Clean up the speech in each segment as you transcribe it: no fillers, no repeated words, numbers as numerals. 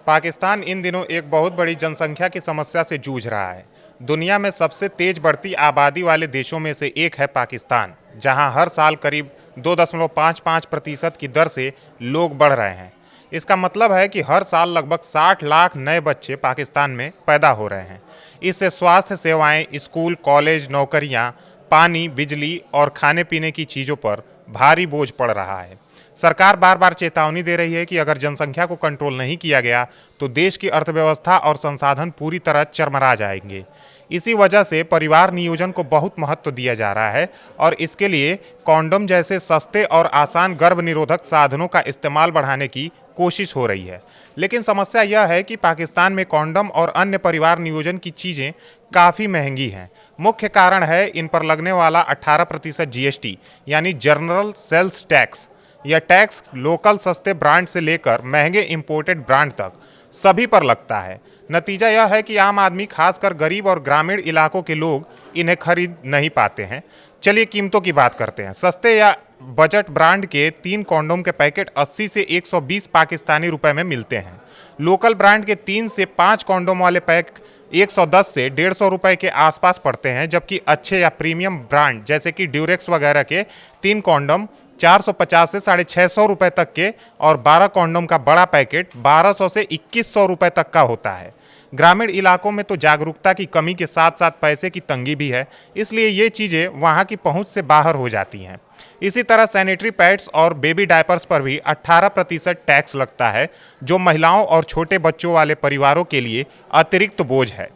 पाकिस्तान इन दिनों एक बहुत बड़ी जनसंख्या की समस्या से जूझ रहा है। दुनिया में सबसे तेज बढ़ती आबादी वाले देशों में से एक है पाकिस्तान, जहां हर साल करीब 2.55% की दर से लोग बढ़ रहे हैं। इसका मतलब है कि हर साल लगभग 60 लाख नए बच्चे पाकिस्तान में पैदा हो रहे हैं। इससे स्वास्थ्य सेवाएं, स्कूल, कॉलेज, नौकरियां, पानी, बिजली और खाने पीने की चीज़ों पर भारी बोझ पड़ रहा है। सरकार बार बार चेतावनी दे रही है कि अगर जनसंख्या को कंट्रोल नहीं किया गया तो देश की अर्थव्यवस्था और संसाधन पूरी तरह चरमरा जाएंगे। इसी वजह से परिवार नियोजन को बहुत महत्व दिया जा रहा है और इसके लिए कॉन्डोम जैसे सस्ते और आसान गर्भ निरोधक साधनों का इस्तेमाल बढ़ाने की कोशिश हो रही है। लेकिन समस्या यह है कि पाकिस्तान में कॉन्डोम और अन्य परिवार नियोजन की चीज़ें काफ़ी महंगी हैं। मुख्य कारण है इन पर लगने वाला 18% जीएसटी यानी जनरल सेल्स टैक्स। यह टैक्स लोकल सस्ते ब्रांड से लेकर महंगे इंपोर्टेड ब्रांड तक सभी पर लगता है। नतीजा यह है कि आम आदमी, खासकर गरीब और ग्रामीण इलाकों के लोग इन्हें खरीद नहीं पाते हैं। चलिए कीमतों की बात करते हैं। सस्ते या बजट ब्रांड के 3 कॉन्डोम के पैकेट 80 से 120 पाकिस्तानी रुपए में मिलते हैं। लोकल ब्रांड के 3 से 5 कॉन्डोम वाले पैक 110 से 150 रुपए के आसपास पड़ते हैं, जबकि अच्छे या प्रीमियम ब्रांड जैसे कि ड्यूरेक्स वगैरह के 3 कॉन्डोम 450 से 650 रुपए तक के और 12 कॉन्डोम का बड़ा पैकेट 1200 से 2100 रुपए तक का होता है। ग्रामीण इलाकों में तो जागरूकता की कमी के साथ साथ पैसे की तंगी भी है, इसलिए ये चीज़ें वहाँ की पहुँच से बाहर हो जाती हैं। इसी तरह सैनिटरी पैड्स और बेबी डायपर्स पर भी 18% टैक्स लगता है, जो महिलाओं और छोटे बच्चों वाले परिवारों के लिए अतिरिक्त बोझ है।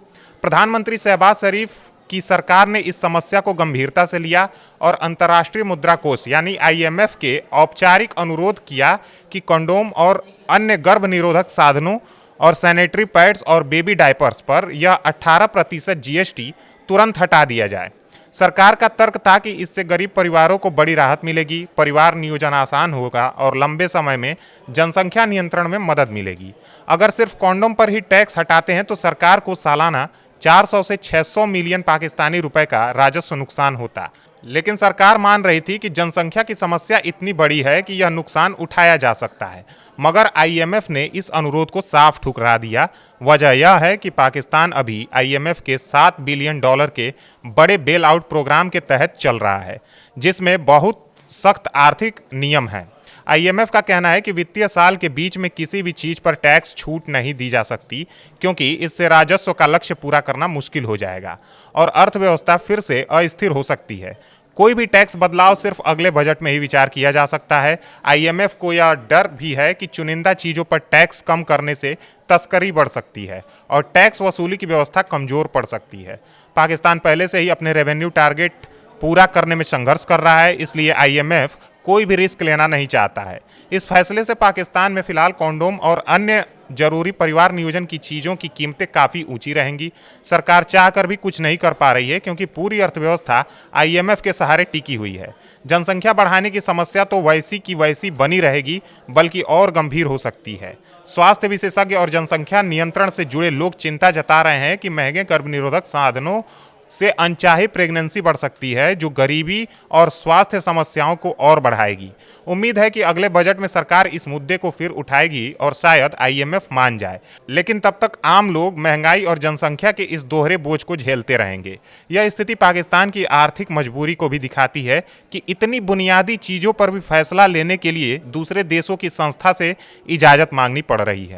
प्रधानमंत्री शहबाज शरीफ की सरकार ने इस समस्या को गंभीरता से लिया और अंतर्राष्ट्रीय मुद्रा कोष यानी आईएमएफ के औपचारिक अनुरोध किया कि कंडोम और अन्य गर्भ निरोधक साधनों और सैनिटरी पैड्स और बेबी डायपर्स पर यह 18% जीएसटी तुरंत हटा दिया जाए। सरकार का तर्क था कि इससे गरीब परिवारों को बड़ी राहत मिलेगी, परिवार नियोजन आसान होगा और लंबे समय में जनसंख्या नियंत्रण में मदद मिलेगी। अगर सिर्फ कॉन्डोम पर ही टैक्स हटाते हैं तो सरकार को सालाना 400 से 600 मिलियन पाकिस्तानी रुपए का राजस्व नुकसान होता। लेकिन सरकार मान रही थी कि जनसंख्या की समस्या इतनी बड़ी है कि यह नुकसान उठाया जा सकता है, मगर आईएमएफ ने इस अनुरोध को साफ ठुकरा दिया। वजह यह है कि पाकिस्तान अभी आईएमएफ के $7 बिलियन के बड़े बेल आउट प्रोग्राम के तहत चल रहा है, जिसमें बहुत सख्त आर्थिक नियम हैं। आईएमएफ का कहना है कि वित्तीय साल के बीच में किसी भी चीज़ पर टैक्स छूट नहीं दी जा सकती, क्योंकि इससे राजस्व का लक्ष्य पूरा करना मुश्किल हो जाएगा और अर्थव्यवस्था फिर से अस्थिर हो सकती है। कोई भी टैक्स बदलाव सिर्फ अगले बजट में ही विचार किया जा सकता है। आईएमएफ को यह डर भी है कि चुनिंदा चीज़ों पर टैक्स कम करने से तस्करी बढ़ सकती है और टैक्स वसूली की व्यवस्था कमज़ोर पड़ सकती है। पाकिस्तान पहले से ही अपने रेवेन्यू टारगेट पूरा करने में संघर्ष कर रहा है, इसलिए आईएमएफ कोई भी रिस्क लेना नहीं चाहता है। इस फैसले से पाकिस्तान में फिलहाल कॉन्डोम और अन्य जरूरी परिवार नियोजन की चीज़ों की कीमतें काफ़ी ऊंची रहेंगी। सरकार चाहकर भी कुछ नहीं कर पा रही है, क्योंकि पूरी अर्थव्यवस्था आईएमएफ के सहारे टिकी हुई है। जनसंख्या बढ़ाने की समस्या तो वैसी की वैसी बनी रहेगी, बल्कि और गंभीर हो सकती है। स्वास्थ्य विशेषज्ञ और जनसंख्या नियंत्रण से जुड़े लोग चिंता जता रहे हैं कि महंगे गर्भ निरोधक साधनों से अनचाही प्रेगनेंसी बढ़ सकती है, जो गरीबी और स्वास्थ्य समस्याओं को और बढ़ाएगी। उम्मीद है कि अगले बजट में सरकार इस मुद्दे को फिर उठाएगी और शायद आईएमएफ मान जाए, लेकिन तब तक आम लोग महंगाई और जनसंख्या के इस दोहरे बोझ को झेलते रहेंगे। यह स्थिति पाकिस्तान की आर्थिक मजबूरी को भी दिखाती है कि इतनी बुनियादी चीज़ों पर भी फैसला लेने के लिए दूसरे देशों की संस्था से इजाज़त मांगनी पड़ रही है।